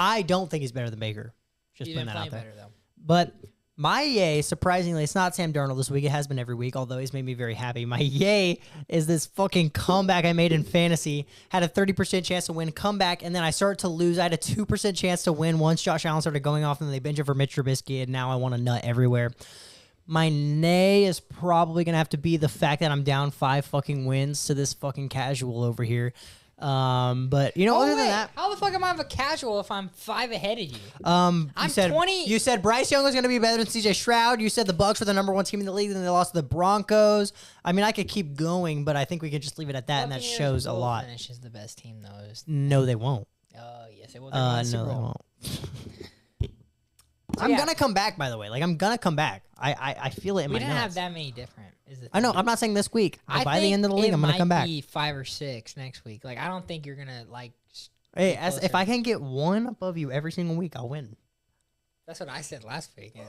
he's better than Baker. Just putting that out there. Better, though. But My yay, surprisingly, it's not Sam Darnold this week. It has been every week, although he's made me very happy. My yay is this fucking comeback I made in fantasy. Had a 30% chance to win, comeback, and then I started to lose. I had a 2% chance to win once Josh Allen started going off, and they bench it for Mitch Trubisky, and now I want a nut everywhere. My nay is probably going to have to be the fact that I'm down 5 fucking wins to this fucking casual over here. But you know, other than that, how the fuck am I a casual if I'm 5 ahead of you? I'm 20. You said Bryce Young was going to be better than CJ Stroud. You said the Bucs were the number 1 team in the league, and they lost to the Broncos. I mean, I could keep going, but I think we could just leave it at that, and that shows a lot. Finish is the best team, though. No, they won't. Yes, it will. No, they won't. I'm gonna come back. By the way, like I'm gonna come back. I feel it in my nuts. We didn't have that many different. I know. I'm not saying this week, but by the end of the league, I'm gonna come back. Be 5 or 6 next week. Like I don't think you're gonna like. Hey, if I can get 1 above you every single week, I'll win. That's what I said last week. Yeah.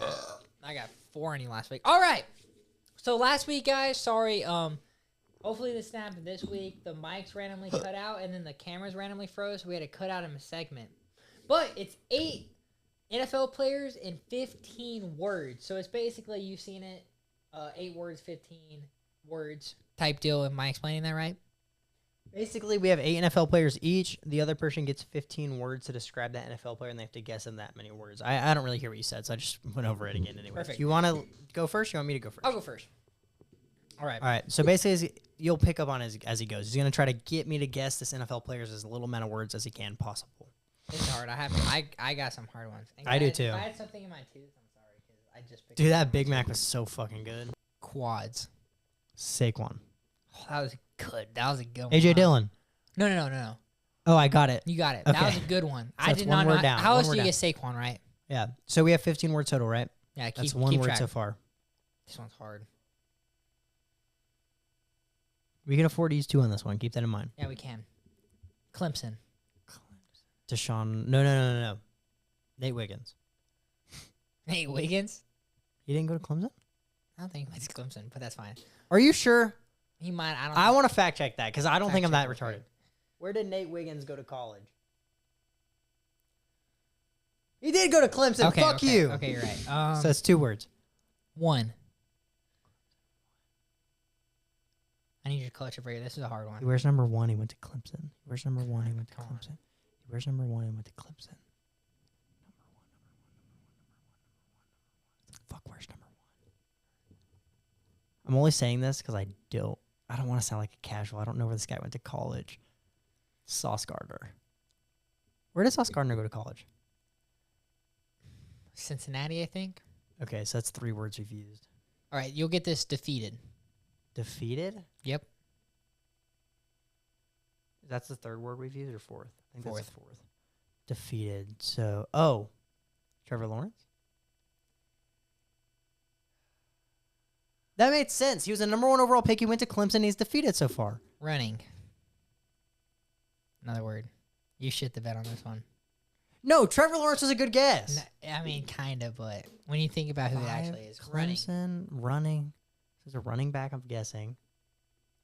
I got 4 on you last week. All right. So last week, guys, sorry. Hopefully this happened this week. The mics randomly cut out, and then the cameras randomly froze. So we had to cut out a segment. But it's 8 NFL players in 15 words. So it's basically, you've seen it, 8 words, 15 words type deal. Am I explaining that right? Basically, we have 8 NFL players each. The other person gets 15 words to describe that NFL player, and they have to guess in that many words. I don't really hear what you said, so I just went over it again anyway. Perfect. You want to go first? You want me to go first? I'll go first. All right. All right. So basically, you'll pick up on as he goes. He's going to try to get me to guess this NFL player's as little amount of words as he can possible. It's hard. I got some hard ones. And I do too. I had something in my tooth. I'm sorry, because I just picked. Dude, that Big Mac was so fucking good. Quads. Saquon. Oh, that was good. That was a good one. AJ Dillon. No. Oh, I got it. You got it. Okay. That was a good one. So I did not know. How else do you get Saquon right? Yeah. So we have 15 words total, right? Yeah. That's 1 word track. so far. This one's hard. We can afford to use 2 on this one. Keep that in mind. Yeah, we can. Clemson. Deshaun. No. Nate Wiggins. Nate Wiggins? He didn't go to Clemson? I don't think he went to Clemson, but that's fine. Are you sure? He might. I want to fact check that because I don't think I'm that Fact check, retarded. Where did Nate Wiggins go to college? He did go to Clemson. Okay, Fuck you. Okay, you're right. So it's 2 words. 1. I need you to clutch it right here. This is a hard one. He wears number 1. He went to Clemson. He wears number 1. He went to Clemson. He wears number 1. He went to Clemson. Fuck, where's number 1? I'm only saying this because I don't want to sound like a casual. I don't know where this guy went to college. Sauce Gardner. Where did Sauce Gardner go to college? Cincinnati, I think. Okay, so that's 3 words we've used. All right, you'll get this defeated. Defeated? Yep. That's the 3rd word we've used, or 4th? I think Fourth. that's the 4th. Defeated. So, Trevor Lawrence? That made sense. He was a number 1 overall pick. He went to Clemson. He's defeated so far. Running. Another word. You shit the bed on this one. No, Trevor Lawrence was a good guess. I mean, kind of, but when you think about who it actually is. Clemson, running. This is a running back, I'm guessing.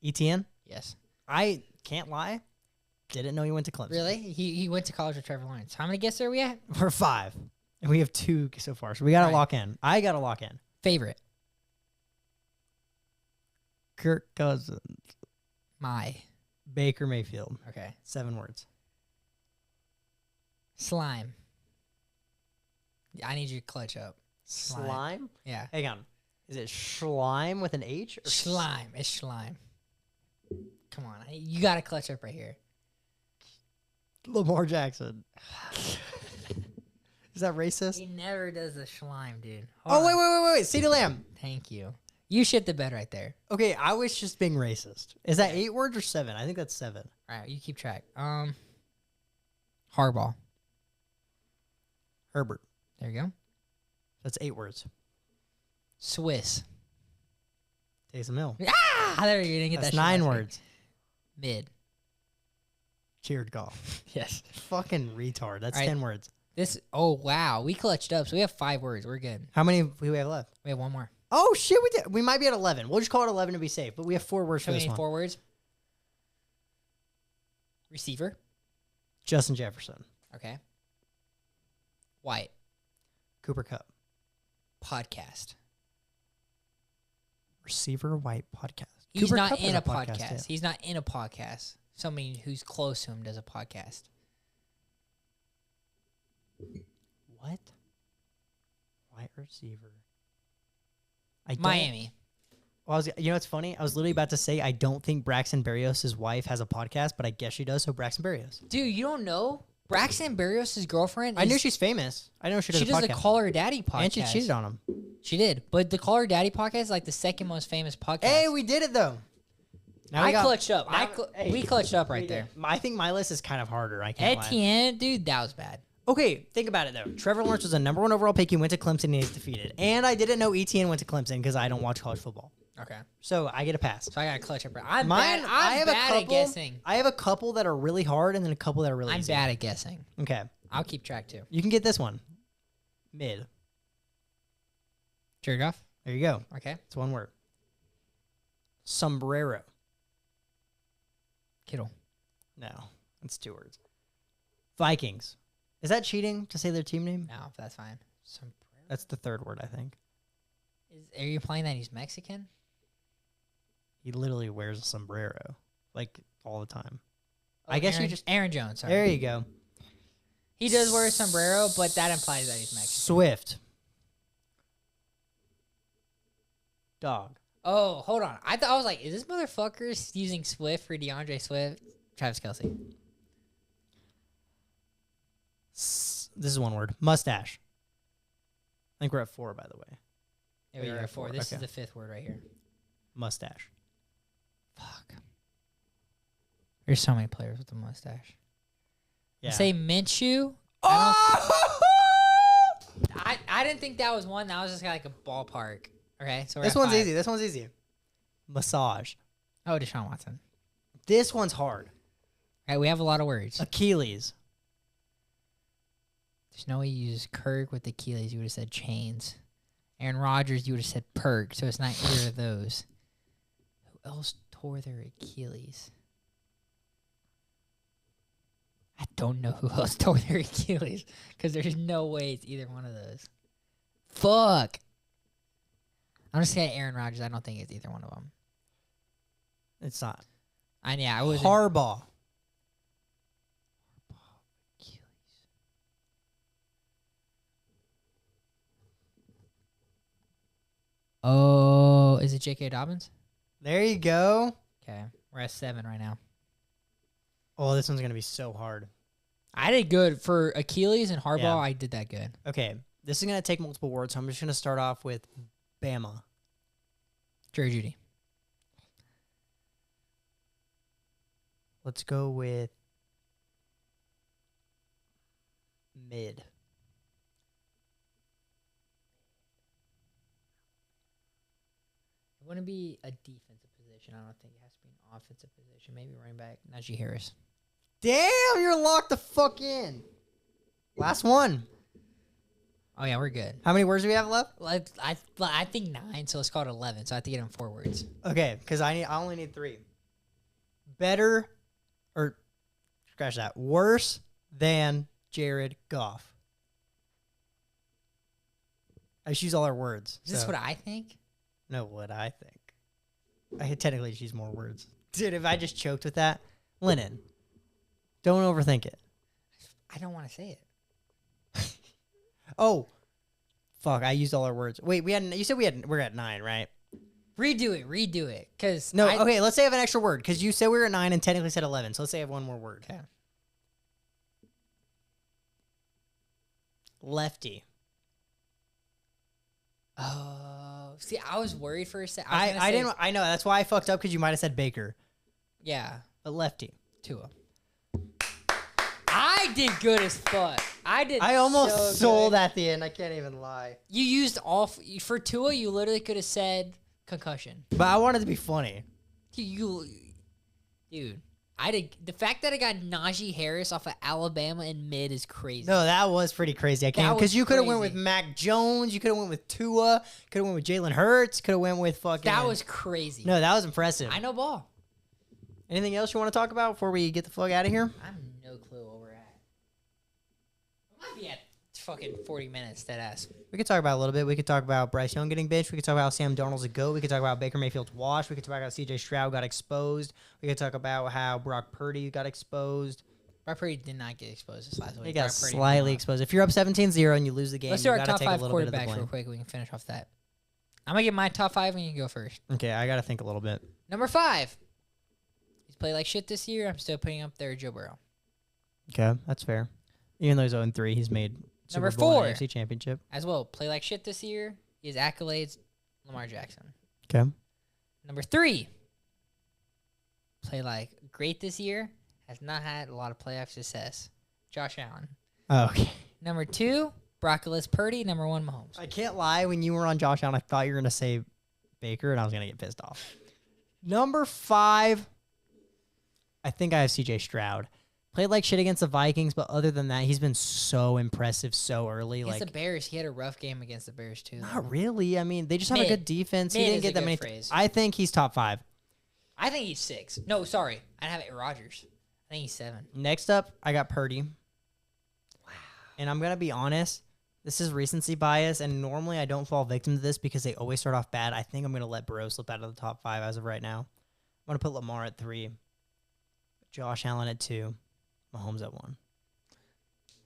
ETN? Yes. I can't lie. Didn't know he went to Clemson. Really? He went to college with Trevor Lawrence. How many guesses are we at? We're 5. And we have 2 so far. So we got to lock in. I got to lock in. Favorite? Kirk Cousins. My. Baker Mayfield. Okay. 7 words. Slime. I need you to clutch up. Slime? Yeah. Hang on. Is it Schleim with an H? Or Slime. It's slime. Come on. You got to clutch up right here. Lamar Jackson. Is that racist? He never does the slime, dude. Wait. CeeDee Lamb. Thank you. You shit the bed right there. Okay, I was just being racist. Is that 8 words or 7? I think that's 7. All right, you keep track. Harbaugh. Herbert. There you go. That's 8 words. Swiss. Taysom Hill. Ah! There you didn't get That's that. 9 words. Mid. Jared Goff. Yes. Fucking retard. That's All right. 10 words. Oh, wow. We clutched up, so we have 5 words. We're good. How many do we have left? We have 1 more. Oh, shit, we did. We might be at 11. We'll just call it 11 to be safe, but we have 4 words for So we this need one. 4 words. Receiver. Justin Jefferson. Okay. White. Cooper Kupp. podcast. Receiver White podcast. He's Cooper not Kupp in has a podcast. yeah. He's not in a podcast. Somebody who's close to him does a podcast. What? White receiver. I don't, Miami. Well, you know what's funny? I was literally about to say I don't think Braxton Berrios' wife has a podcast, but I guess she does. So Braxton Berrios. Dude, you don't know? Braxton Berrios' girlfriend. I knew she's famous. I know she does. She does a the podcast. Call Her Daddy podcast. And she cheated on him. She did, but the Call Her Daddy podcast is like the second most famous podcast. Hey, we did it though. Now I clutched up. Hey, We clutched up right we there. did. I think my list is kind of harder. I can't lie. Etienne, dude, that was bad. Okay, think about it though. Trevor Lawrence was a number 1 overall pick. He went to Clemson and he's defeated. And I didn't know Etienne went to Clemson because I don't watch college football. Okay. So I get a pass. So I got to clutch up. I'm Mine, bad. I I'm have bad a couple, at guessing. I have a couple that are really hard and then a couple that are really I'm easy. bad at guessing. Okay. I'll keep track too. You can get this one. Mid. Jared Goff? There you go. Okay. It's one word. Sombrero. Kittle. No, that's 2 words. Vikings. Is that cheating to say their team name? No, that's fine. That's the 3rd word, I think. Are you implying that he's Mexican? He literally wears a sombrero, like, all the time. Oh, I guess Aaron, you just... Aaron Jones, sorry. There you go. He does wear a sombrero, but that implies that he's Mexican. Swift. Dog. Oh, hold on. I was like, is this motherfucker using Swift for DeAndre Swift? Travis Kelce. This is one word. Mustache. I think we're at 4, by the way. Yeah, we you're are at at 4. four, This okay. is the 5th word right here. Mustache. Fuck. There's so many players with a mustache. Yeah. Say Minshew. Oh! I didn't think that was one. That was just like a ballpark. Okay, so we're This at one's 5. easy. This one's easy. Massage. Oh, Deshaun Watson. This one's hard. All right, we have a lot of words. Achilles. There's no way you use Kirk with Achilles. You would have said chains. Aaron Rodgers, you would have said perk. So it's not either of those. Who else tore their Achilles? I don't know who else tore their Achilles because there's no way it's either one of those. Fuck. I'm just saying Aaron Rodgers. I don't think it's either one of them. It's not. I was Harbaugh. Oh, is it J.K. Dobbins? There you go. Okay, we're at 7 right now. Oh, this one's going to be so hard. I did good for Achilles and Harbaugh. Yeah. I did that good. Okay. This is going to take multiple words, so I'm just going to start off with Bama. Jerry Judy. Let's go with mid. It wouldn't be a defensive position. I don't think it has to be an offensive position. Maybe running back. Najee Harris. Damn, you're locked the fuck in. Last one. Oh, yeah, we're good. How many words do we have left? I think 9, so let's call it 11. So I have to get in 4 words. Okay, because I only need 3. Better, or scratch that. Worse than Jared Goff. I just use all our words. Is this so- what I think? No, what I think. I technically just use more words. Dude, if I just choked with that, Lennon. Don't overthink it. I don't want to say it. Oh, fuck! I used all our words. Wait, you said we're at 9, right? Redo it. Cause No, okay. Let's say I have an extra word because you said we were at 9 and technically said 11. So let's say I have one more word. Okay. Lefty. Oh, see, I was worried for a second. I didn't. I know that's why I fucked up because you might have said Baker, Yeah, but lefty. Tua. I did good as fuck. I almost so sold good. at the end. I can't even lie. You used all for Tua. You literally could have said concussion. But I wanted to be funny. Dude, I did. The fact that I got Najee Harris off of Alabama in mid is crazy. No, that was pretty crazy. I can't That because was you could have went with crazy. Mac Jones. You could have went with Tua. Could have went with Jalen Hurts. Could have went with fucking. That was crazy. No, that was impressive. I know ball. Anything else you want to talk about before we get the fuck out of here? I have no clue where we're at. We might be at fucking 40 minutes, dead ass. We could talk about it a little bit. We could talk about Bryce Young getting benched. We could talk about how Sam Darnold's a GOAT. We could talk about Baker Mayfield's washed. We could talk about how C.J. Stroud got exposed. We could talk about how Brock Purdy got exposed. Brock Purdy did not get exposed this last week. He got slightly exposed. If you're up 17-0 and you lose the game, Let's you do our got to top take a 5 little bit of the quarterbacks real blame. quick. We can finish off that. I'm going to get my top 5 and you can go first. Okay, I got to think a little bit. Number 5. He's played like shit this year. I'm still putting up there Joe Burrow. Okay, that's fair. Even though he's 0-3, he's made Super Number Bowl 4. and AFC Championship. As well, play like shit this year. He has accolades. Lamar Jackson. Okay. Number 3. Play like great this year. Has not had a lot of playoff success. Josh Allen. Oh, okay. Number 2, Brock Purdy. Number 1, Mahomes. I can't lie. When you were on Josh Allen, I thought you were going to say Baker, and I was going to get pissed off. Number 5, I think I have C.J. Stroud. Played like shit against the Vikings, but other than that, he's been so impressive so early. Against Like the Bears, he had a rough game against the Bears too. Not really. I mean, they just have a Mid. good defense. He Mid didn't is get a that good many. phrase. I think he's top 5. I think he's 6. No, sorry, I have it Rodgers. I think he's 7. Next up, I got Purdy. Wow. And I'm going to be honest. This is recency bias, and normally I don't fall victim to this because they always start off bad. I think I'm going to let Burrow slip out of the top 5 as of right now. I'm going to put Lamar at 3, Josh Allen at 2, Mahomes at 1.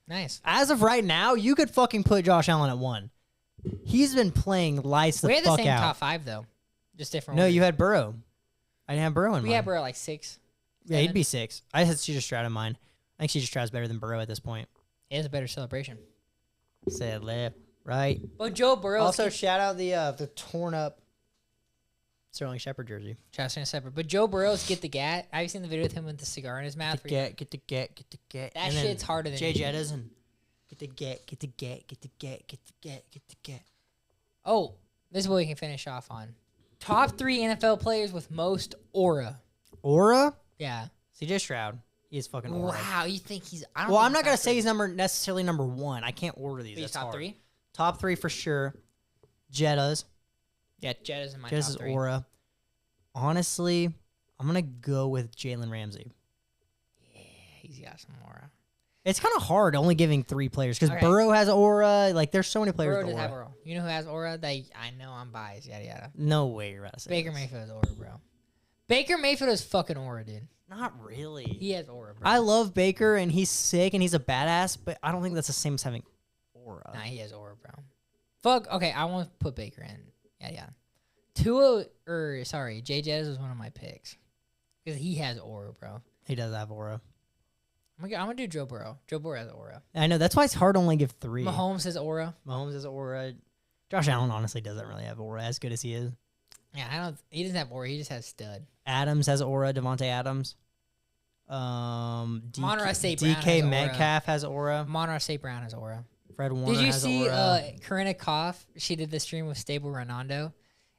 Nice. As of right now, you could fucking put Josh Allen at 1. He's been playing lights the We had the fuck same out. top 5 though, just different. No, orders. you had Burrow. I didn't have Burrow in We mine. had Burrow like 6. Yeah, he'd 7. be 6. I had C.J. Stroud in mine. I think C.J. Stroud's better than Burrow at this point. It is a better celebration. Said left, right. But Joe Burrow Also, shout out the torn up Sterling Shepard jersey. separate. But Joe Burrow's get the gat. Have you seen the video with him with the cigar in his mouth? Get the get. That And then shit's harder than Jay anything. Jettas and get the get. Oh, this is what we can finish off on. Top 3 NFL players with most aura. Aura? Yeah. C.J. Stroud. He is fucking aura. Wow, you think he's? I don't Well, think I'm not top gonna say 3. he's necessarily number 1. I can't order these. He's That's top hard. 3. Top 3 for sure. Jettas. Yeah, Jett is in my Jettas top is 3. aura. Honestly, I'm gonna go with Jalen Ramsey. Yeah, he's got some aura. It's kind of hard only giving 3 players because Okay. Burrow has aura. Like, there's so many players Burrow with does have aura. aura. You know who has aura? That I know I'm biased. Yada yada. No way you're about to say Baker this. Mayfield has aura, bro. Baker Mayfield has fucking aura, dude. Not really. He has aura, bro. I love Baker and he's sick and he's a badass, but I don't think that's the same as having aura. Nah, he has aura, bro. Fuck. Okay, I want to put Baker in. Yeah. Jay Jettis was one of my picks because he has aura, bro. He does have aura. I'm gonna do Joe Burrow. Joe Burrow has aura. I know that's why it's hard to only give 3. Mahomes has aura. Mahomes has aura. Josh Allen honestly doesn't really have aura as good as he is. Yeah, I don't. He doesn't have aura. He just has stud. Adams has aura. Devontae Adams. Monroe St. Brown has DK aura. Metcalf has aura. Monroe St. Brown has aura. Fred Warner Did you has see aura. Corinna Koff? She did the stream with Stable Ronaldo,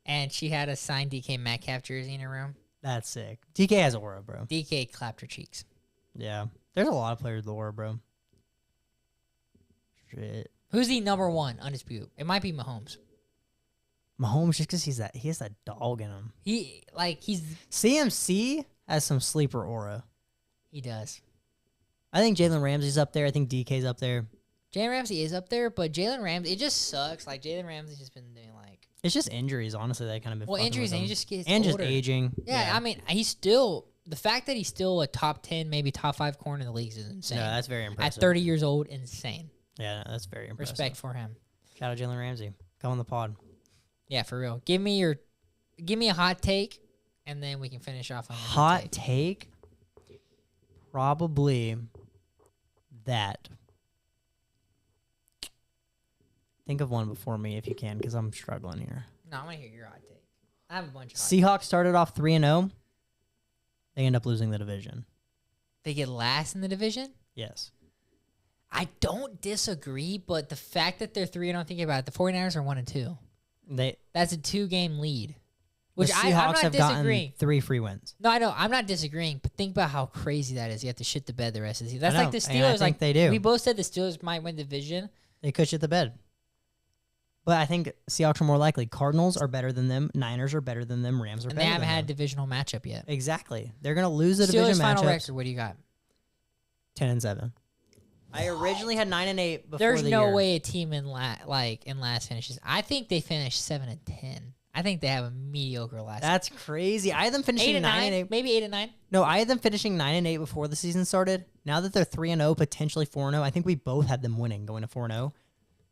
and she had a signed DK Metcalf jersey in her room. That's sick. DK has aura, bro. DK clapped her cheeks. Yeah. There's a lot of players with aura, bro. Shit. Who's the number 1 undisputed? It might be Mahomes. Mahomes, just because he has that dog in him. He's CMC has some sleeper aura. he does. I think Jalen Ramsey's up there. I think DK's up there. Jalen Ramsey is up there, but Jalen Ramsey, it just sucks. Like Jalen Ramsey's just been doing like It's just injuries, honestly. That kind of been fucking injuries, with and him. he just gets and older. just aging. Yeah, I mean, he's still the fact that he's still a top 10, maybe top 5 corner in the leagues is insane. Yeah, that's very impressive. At 30 years old, insane. Yeah, no, that's very impressive. Respect for him. Shout out Jalen Ramsey. Come on the pod. Yeah, for real. Give me a hot take, and then we can finish off on your Hot take? Probably that. Think of one before me if you can, because I'm struggling here. No, I want to hear your hot take. I have a bunch of hot Seahawks started off 3-0. They end up losing the division. They get last in the division? Yes. I don't disagree, but the fact that they're 3-0, thinking about it, the 49ers are 1-2. That's a 2-game lead. Which the I'm Seahawks not have disagreeing. gotten 3 free wins. No, I know. I'm not disagreeing, but think about how crazy that is. You have to shit the bed the rest of the season. That's I like the know, and I Steelers. think they do. We both said the Steelers might win the division. They could shit the bed. But I think Seahawks are more likely. Cardinals are better than them. Niners are better than them. Rams are And better they haven't than had a them. divisional matchup yet. Exactly. They're going to lose the Steelers' division final matchups. record, what do you got? 10-7. I originally had 9-8 before There's the no year. way a team in last finishes. I think they finished 7-10. I think they have a mediocre last. That's crazy. I had them finishing 9-8. Maybe 8-9. No, I had them finishing 9-8 before the season started. Now that they're 3-0, potentially 4-0, I think we both had them winning, going to 4-0.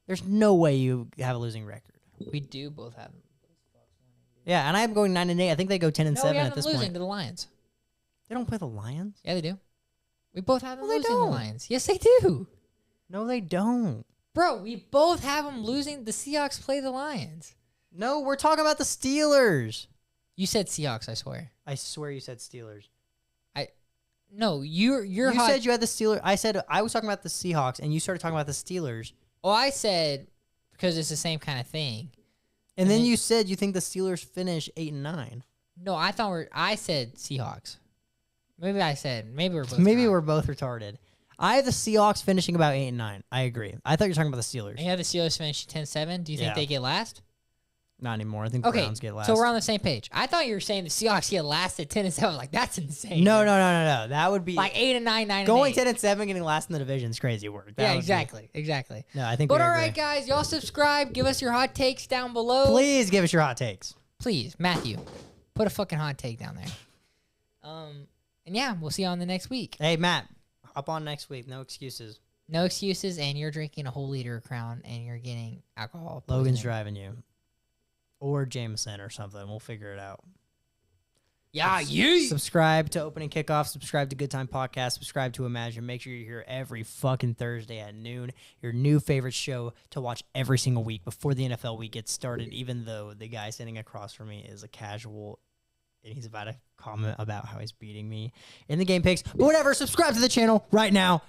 There's no way you have a losing record. We do both have them. Yeah, and I'm going 9-8. I think they go 10-7 No, we have at this them losing point. to the Lions. They don't play the Lions. Yeah, they do. We both have them No, they losing to the don't. Lions. Yes, they do. No, they don't. Bro, we both have them losing. The Seahawks play the Lions. No, we're talking about the Steelers. You said Seahawks, I swear. I swear you said Steelers. No, you're You hot. said you had the Steelers. I said I was talking about the Seahawks, and you started talking about the Steelers. Oh, I said because it's the same kind of thing. And then then- you said you think the Steelers finish 8-9. No, I said Seahawks. Maybe we're both. Maybe wrong. we're both retarded. I have the Seahawks finishing about 8-9. I agree. I thought you were talking about the Steelers. You have the Steelers finish 10-7. Do you think Yeah. they get last? Not anymore. I think the Okay, Browns get last. so we're on the same page. I thought you were saying the Seahawks get last at 10-7. Like that's insane. No. dude. That would be Like 8-9, 9 going 8. 10-7, getting last in the division is crazy work. That Yeah, would be- exactly. No, I think. But we all agree. right, guys, y'all subscribe. Give us your hot takes down below. Please give us your hot takes. Please, Matthew, put a fucking hot take down there. And yeah, we'll see you on the next week. Hey, Matt, hop on next week. No excuses. No excuses, and you're drinking a whole liter of Crown, and you're getting alcohol. Logan's poisoning. driving you, or Jameson or something. We'll figure it out. Yeah, you. Subscribe to Opening Kickoff. Subscribe to Good Time Podcast. Subscribe to Imagine. Make sure you're here every fucking Thursday at noon. Your new favorite show to watch every single week before the NFL week gets started, even though the guy sitting across from me is a casual and he's about to comment about how he's beating me in the game picks. But whatever, subscribe to the channel right now.